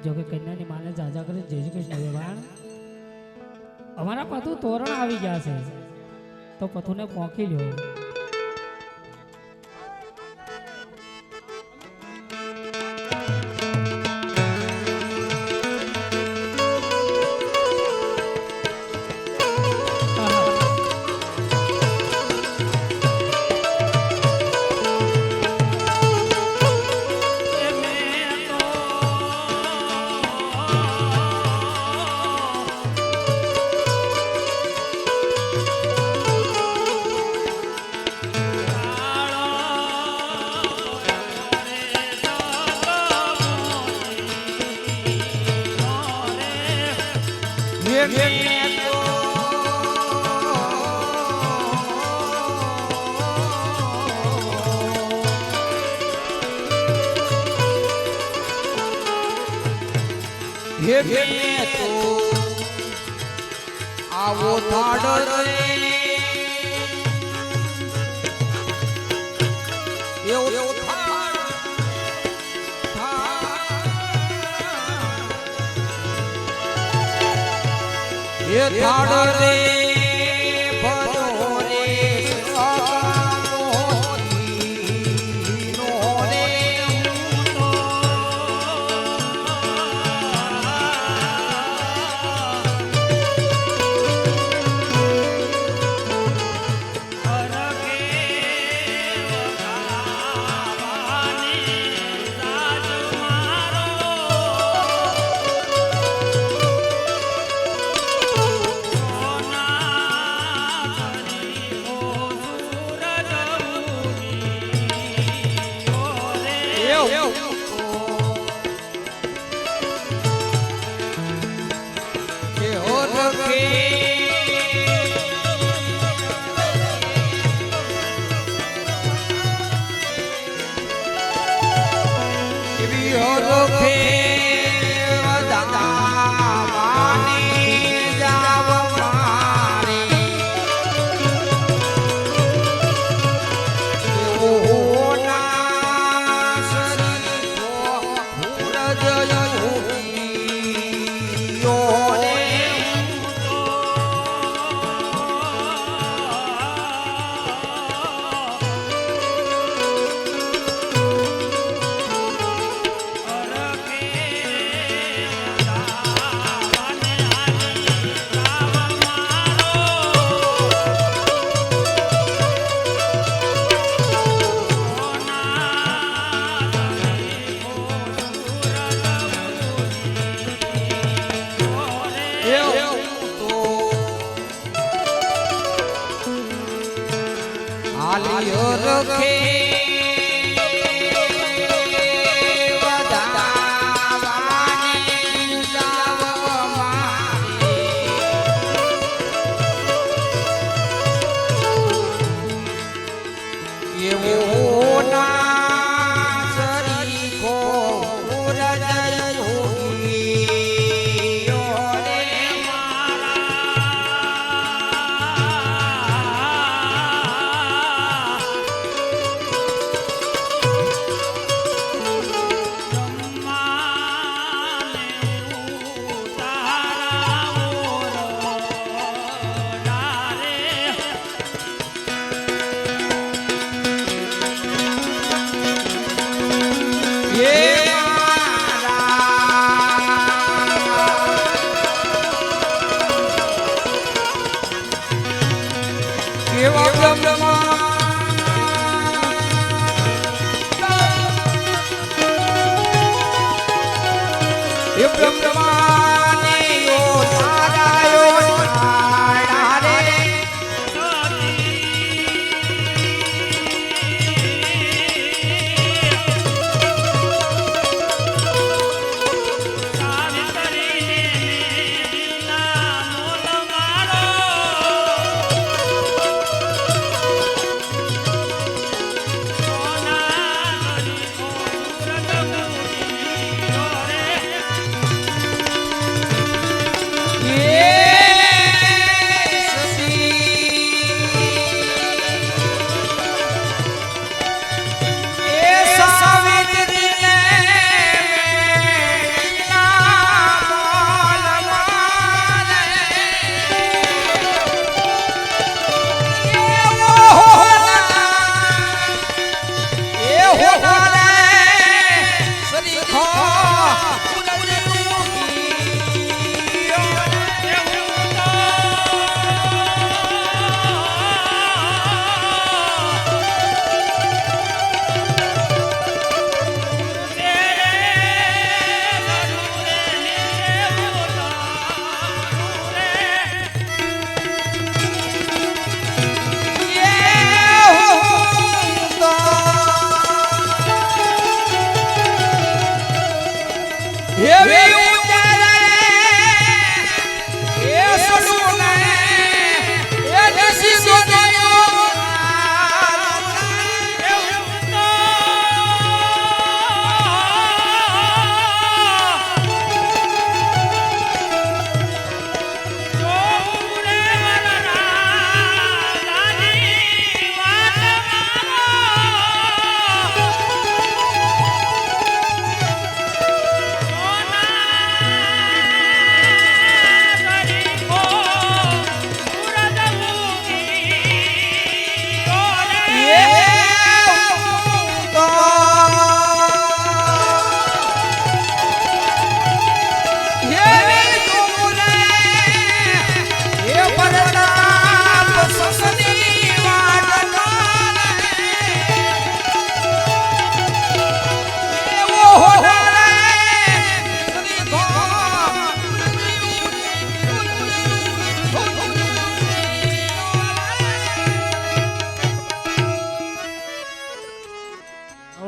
જો કે કન્યાની માને જાજા કરે જય શ્રી કૃષ્ણ ભગવાન અમારા પતુ તોરણ આવી ગયા છે તો પથુને પોંકી લ્યો આવો થાડ રે એવો થાડ એ થાડ રે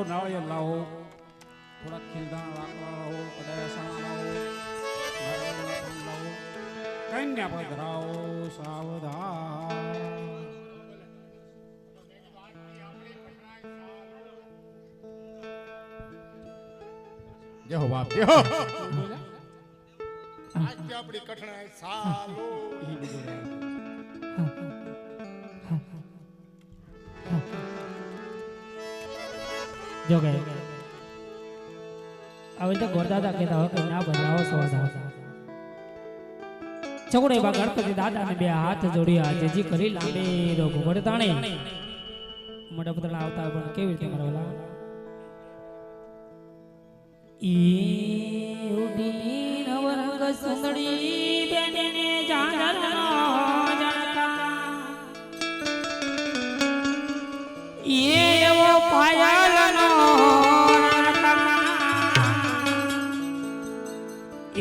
નાળિયેર લાવો, થોડાક ખીલદાણા લાકડા લાવો, કદાચ સાણા લાવો, નારિયેળના પાન લાવો, કન્યા પધરાવો સાવધાન. જય હો બાપ જય હો. આજે આપણી કઠણાઈ સાલો ઈ બીજું રહે. જો કે હવે તો ગોરદાદા કહેતા હોય કે ના બદલાવો સ્વભાવ. છોકરો એવા ગણપતિ દાદાને બે હાથ જોડ્યા જેજી કરી લાંબે રોગ વડતાણે મોટા પુતળા આવતા હોય પણ કેવી રીતે મારા વાલા ઈ ઉડી નવરંગ સુંદરી બેને જાંગરનો જણકા એવો પાયલનો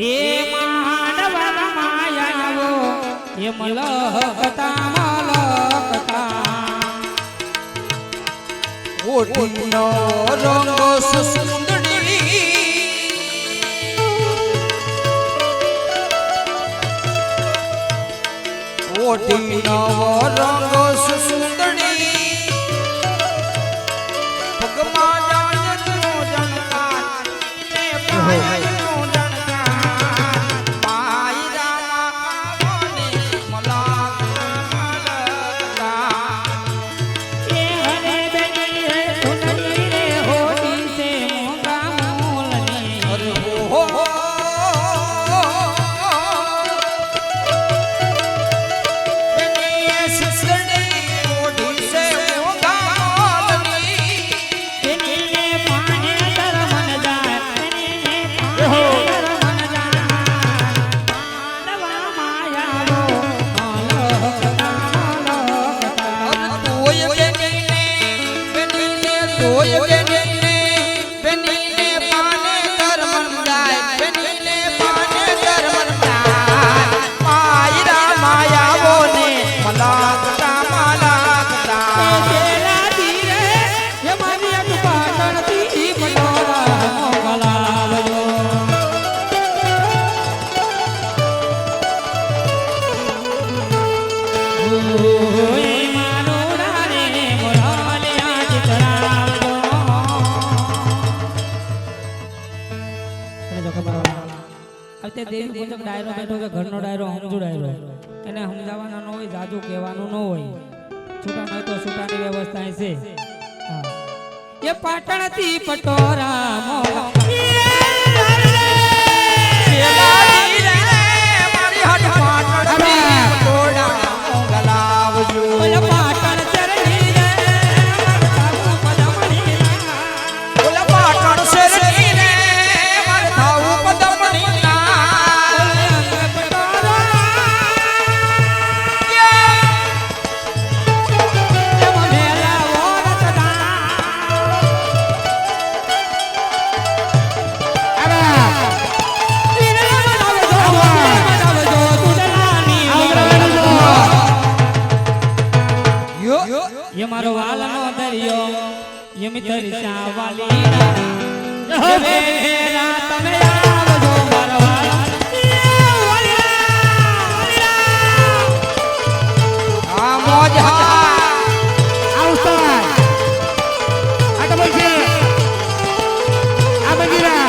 એ માંડવા માયાવો એ મલકતા ઓટીનો રંગ સુંદરી ઓટીનો રંગ સુંદરી ભગવાન જાણતો જનકા ને પાયલનો જનકા માયરા માવને મલાકતા એ હરે બેની રે સુંદરી રે હોતી સે મોગા મોલની અરે હો બેની સુસડી ઓઢી સે મોગાલની એને પાને તરમન જાય એને પાને તરમન જાય માંડવા માયાવો મલકતા તોય બેનીને પાને કરમન જાય બેનીને પાને કરમન જાય માયરા માયાવો ને મલાકતા મલાકતા તેરા ધીરે એ મારી એક પાટણથી મનોરા મોગલાલજો ઓય માનોરા રે મોરાલે આજ કરાવજો જો ખબર હવે દેવી પૂજક ડાયરો બેઠો છે ઘરનો ડાયરો સમજુ ડાયરો એને સમજાવવાનો ન હોય જાજુ કહેવાનું ન હોય છૂટા ન હોય તો છૂટાની વ્યવસ્થા છે હા એ પાટણથી પટોરા શેલાજી રે મારી હટ પાટણથી પટોળા મોગલાવજો પાટણ ચરણી રે સાધુ પદમણી ઓલા પાટણ શેરડી રે માર થાવું પદમણી ના ये मारो वाला नो दरियो ये मितरी शावाली ये मेरा तमे आवजो मारो वाला આ મોજ હા આવતા આ ડબલ છે આ બગીરા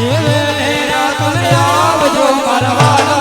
ये मेरा तमे आवजो मारो वाला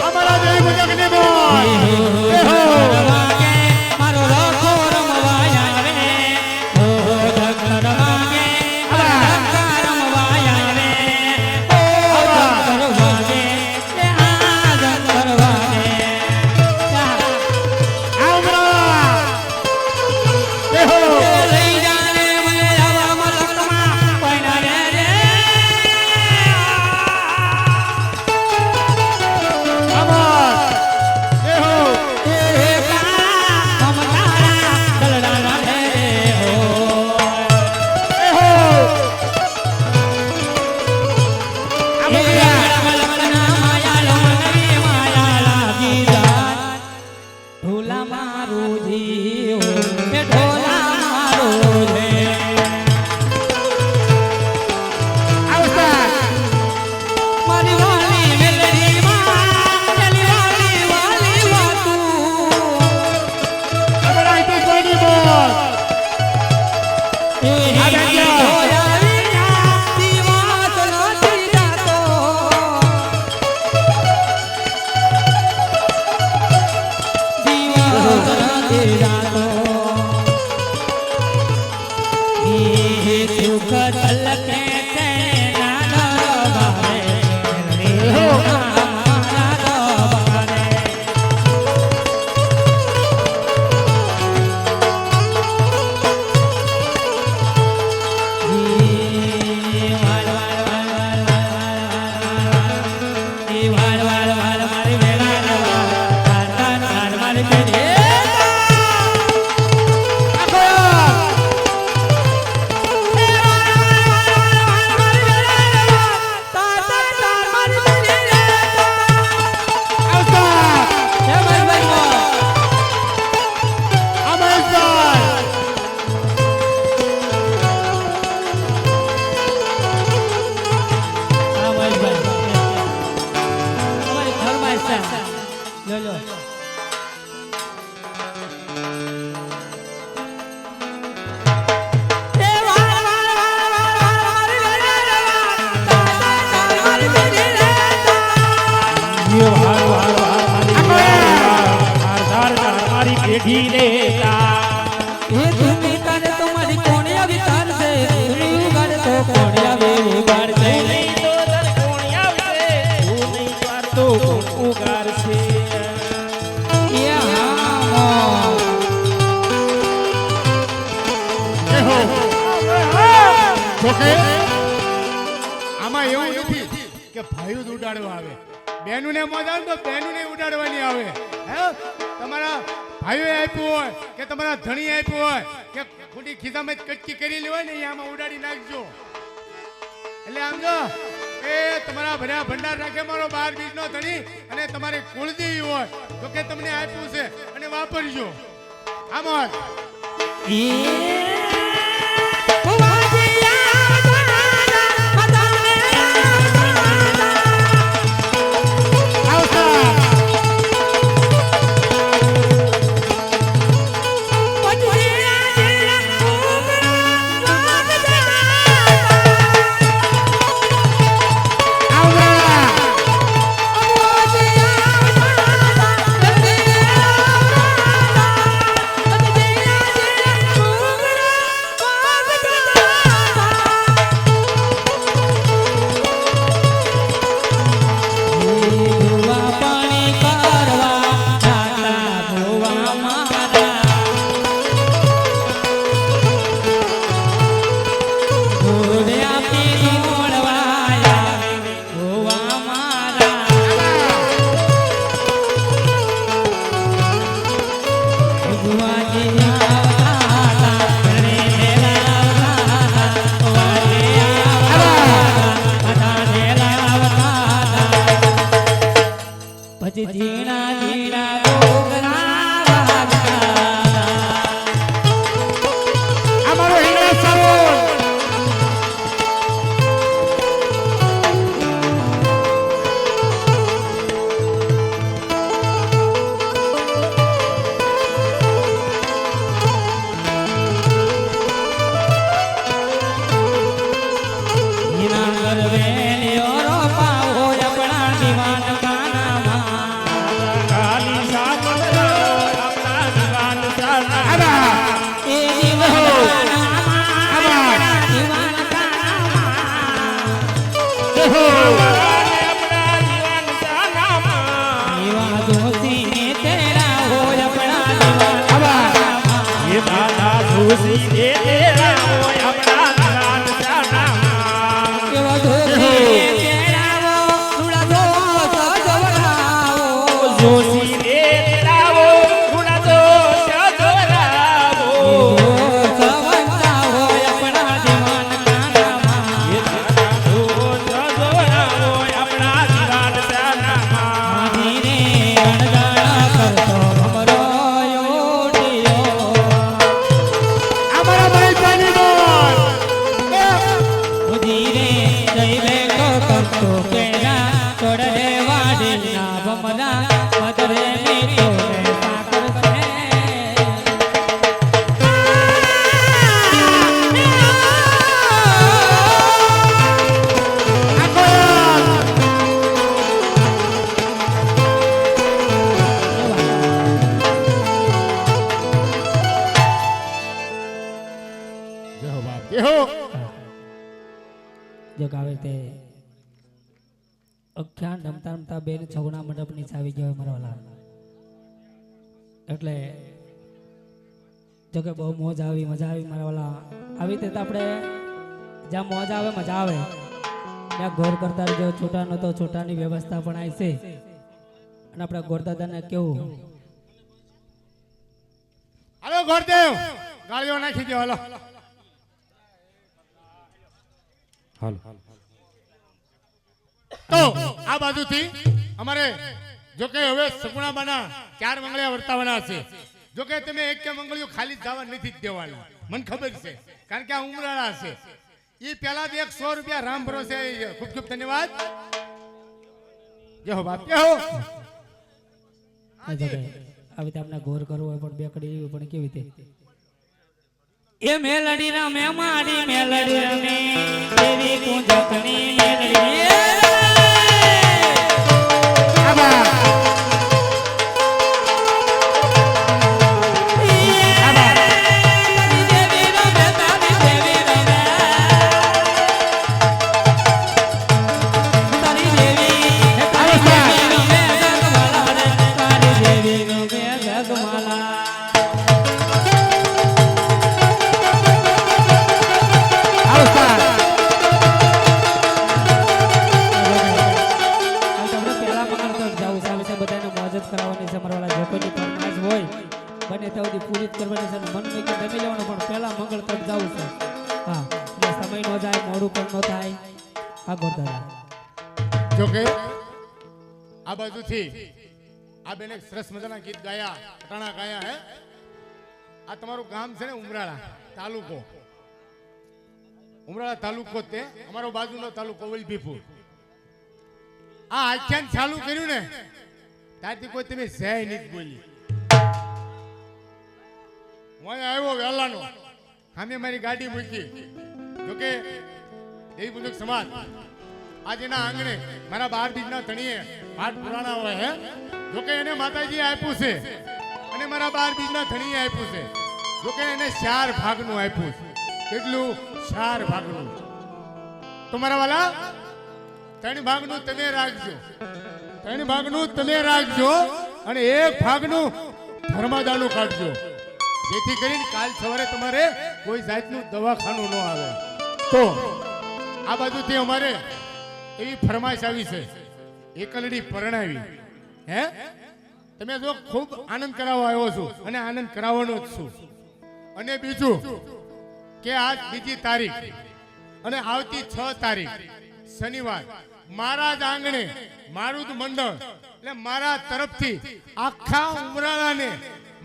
અમારા દેવી પૂજકની બોલ ઢોલા મારું જીવ એ ઢોલા મારો રે મારી વાલી મેલડી માં ચલી વાલી વાલી વાતું અમારા ઇતિ કોઈની બોલ એ ઢોલા વિના દીવાત નથી જાતો દીવાત નથી જાતો એ સુખ તલકે છે ના દરબારે મારા દરબારે પેઢી લેતા એ ધૂની તારે તમારી કોણે આવી તાર છે ધૂની ઉગાડ તો કોણે આવી ઉગાડ છે તો તર કોણ આવશે તું નહીં વાર તો કોણ ઉગારશે એ હા જોકે આમાં એવું નથી કે ભાઈઓ જ ઉડાડવા આવે બહેનોને મોજ આવે તો બહેનોને ઉડાડવાની આવે હે તમારા ભાઈઓએ આપ્યું હોય કે તમારા ધણી આપ્યું હોય કે ખોટી ખિસ્સામાં જ કટકી કરેલી હોય ને એ આમાં ઉડાડી નાખજો એટલે આમ જો એ તમારા ભર્યા ભંડાર રાખે મારો 12 બીજનો ધણી અને તમારે કુળદેવી હોય તો કે તમને આપ્યું છે અને વાપરજો આમ એ જોશી રે તેરા હોય આપણા ધરાન શાનામાં. કેવો ધોતી પહેરાવો, રૂડા ધોત જવરાવો. જોશી રે તેરા હોય ગુણા દોષ જોરાવો. સવંતા હોય આપણા દીવાન કાનામાં. એ તારા દોષ જોરાવો આપણા ધરાન શાનામાં. ધીરે અણજાણા કરતો ભમરો યોડિયો. અમારા ભાઈ બોલ ધીરે દૈવે કરતો કેરા છોડે વાડીના ભમરા મધરે મીઠો રે સાકર છે. જય હો બાપ જય હો. જો ગાવે તે અખ્યાન રમતા રમતા બેન છગણા મંડપની ચાવી ગયો મારા વાલા. એટલે જો કે બહુ મોજ આવી, મજા આવી મારા વાલા. આવી રીતે તો આપણે જ્યાં મોજ આવે મજા આવે ત્યાં ગોર કરતા રહેજો. છૂટા નતો છૂટાની વ્યવસ્થા પણ આવી છે. અને આપણા ગોરદાદાને કેવું હાલો ગોરદેવ ગાળીઓ નાખી દો હાલો. તો આ બાજુથી અમારે જો કે હવે સગુણાબાના 4 મંગળિયા વર્તાવાના છે. જો કે તમે એક કે મંગળિયો ખાલી જવા નથી જ દેવાના, મને ખબર છે, કારણ કે આ ઉમરાળા છે. એ પહેલા તો 100 રૂપિયા રામ ભરોસે. ખૂબ ખૂબ ધન્યવાદ. જય હો બાપ જય હો. આ જો કે આવી રીતે આપણે ગોર કરવું હોય પણ બે કડી એવી પણ કેવી રીતે એ મેલડી રમે માડી મેલડી રમે દેવી કુંજકની મેલડી. પૂરી કરવાની છે, મન મેં કે જમી લેવાનું, પણ પહેલા મંગળ તક જવું છે. હા, એટલે સમય નો જાય, મોડું પણ ન થાય. આ ગોરદાદા જો કે આ બાજુથી આ બેને સરસ મજાના ગીત ગાયા, અટાણા ગાયા. હે આ તમારું ગામ છે ને ઉમરાળા તાલુકો. ઉમરાળા તાલુકો તે અમારો બાજુનો તાલુકો વલભીપુર. આ આખ્યાન ચાલુ કર્યું ને ત્યારથી કોઈ તમે જય નહીં બોલી. હું આવ્યો વહેલાનો, સામે મારી ગાડી મૂકી. જોકે દેવી પૂજક સમાજ આજે ના આંગણે મારા 12 બીજના ધણીએ પાઠ પુરાણા હોય. હે જોકે એને માતાજી આપ્યું છે અને મારા 12 બીજના ધણીએ આપ્યું છે. જોકે એને 4 ભાગનું આપ્યું છે. કેટલું? 4 ભાગનું. તો મારા વાલા 3 ભાગનું તમે રાખજો, 3 ભાગનું તમે રાખજો અને 1 ભાગનું ધર્માદાનું કાઢજો, જેથી કરીને કાલ સવારે તમારે કોઈ જાતનું દવાખાનું ન આવે. તો આ બાજુથી અમારે એવી ફરમાઈશ આવી છે, એકલડી પરણાવી. હે તમે જો ખૂબ આનંદ કરાવવા આવ્યો છું અને આનંદ કરાવવાનો જ છું. અને બીજું કે આજ બીજી તારીખ અને આવતી 6 તારીખ શનિવાર મારા જ આંગણે મારું જ મંડળ એટલે મારા તરફથી આખા ઉમરાળાને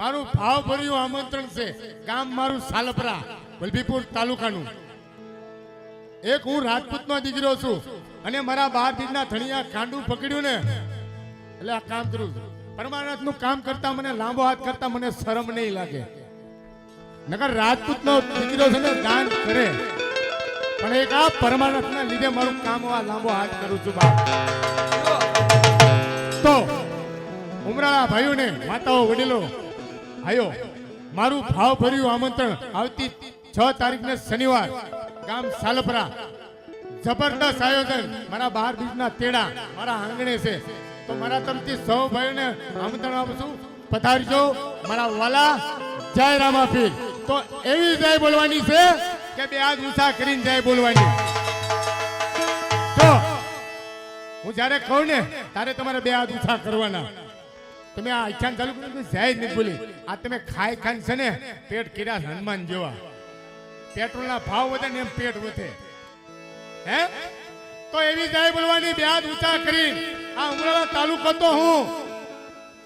મારું ભાવભર્યું આમંત્રણ છે. ગામ મારું સાલપરા, વલભીપુર તાલુકાનું. એક હું રાજપૂતનો દીકરો છું અને મારા 12 બીજના ધણીયા કાંડું પકડ્યું ને એટલે આ કામ કરું છું. પરમાનંદનું કામ કરતા મને લાંબો હાથ કરતા મને શરમ નહીં લાગે. નકર રાજપૂતનો દીકરો છે ને દાન કરે, પણ એક આ પરમાનંદના લીધે મારું કામ આ લાંબો હાથ કરું છું. બાપ તો ઉમરાળા ભાઈઓને, માતાઓ, વડીલો, આયો મારું ભાવભર્યું આમંત્રણ આવતી 6 તારીખને શનિવાર ગામ સાલપરા. જબરદસ્ત આયોજન. મારા 12 બીજના તેડા મારા આંગણે છે. તો મારા તરફથી સૌ ભાઈઓને આમંત્રણ આપું છું. પધારજો મારા વાલા. જય રામાપીર. તો એવી જય બોલવાની છે કે બે હાથ ઊંચા કરીને જય બોલવાની. તો હું જ્યારે કહું ને ત્યારે તમારે બે હાથ ઊંચા કરવાના. તમે આ આખ્યાન ચાલુ કરો તો જય જ નથી બોલી. આ તમે ખાઈ ખાઈને છે ને પેટ કર્યા હનુમાન જેવા. પેટ્રોલના ભાવ વધે ને એમ પેટ વધે. હે તો એવી જય બોલવાની બે હાથ ઊંચા કરી. આ ઉમરાળા તાલુકો તો હું,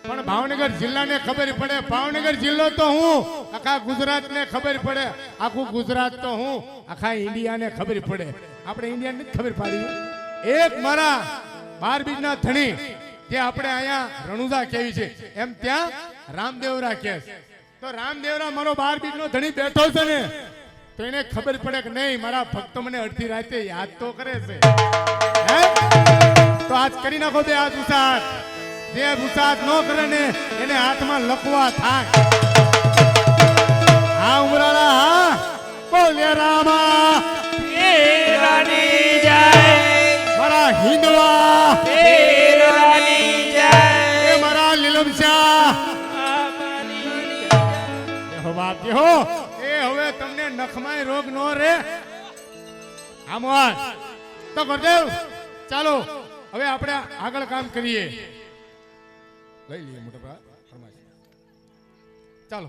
પણ ભાવનગર જિલ્લાને ખબર પડે. ભાવનગર જિલ્લો તો હું, આખા ગુજરાતને ખબર પડે. આખું ગુજરાત તો હું, આખા ઇન્ડિયાને ખબર પડે. આપણે ઇન્ડિયાને નથી ખબર પાડી. એક મારા 12 બીજના ધણી જે આપણે અહીંયા રણુજા કેવી છે એમ ત્યાં રામદેવરા કહે છે. તો રામદેવરા મારો 12 બીજનો ધણી બેઠો છે ને તો એને ખબર પડે કે નહીં મારા ભક્તો મને અડધી રાતે યાદ તો કરે છે. હે તો આજ કરી નાખો બે હાથ ઊંચા. જે ઊંચા ન કરે ને એને હાથમાં લખવા થાય. હા ઉમરાળા હા બોલે રામા તેરાની જય મારા હિંદવા તેરાની જય એ મારા લીલમશા હો બાપ હો. એ હવે તમને નખમાય રોગ નો રે. આમ વાત તો ગુરુદેવ ચાલો હવે આપણે આગળ કામ કરીએ. લઈ લઈએ મોટા ભાઈ ચાલો.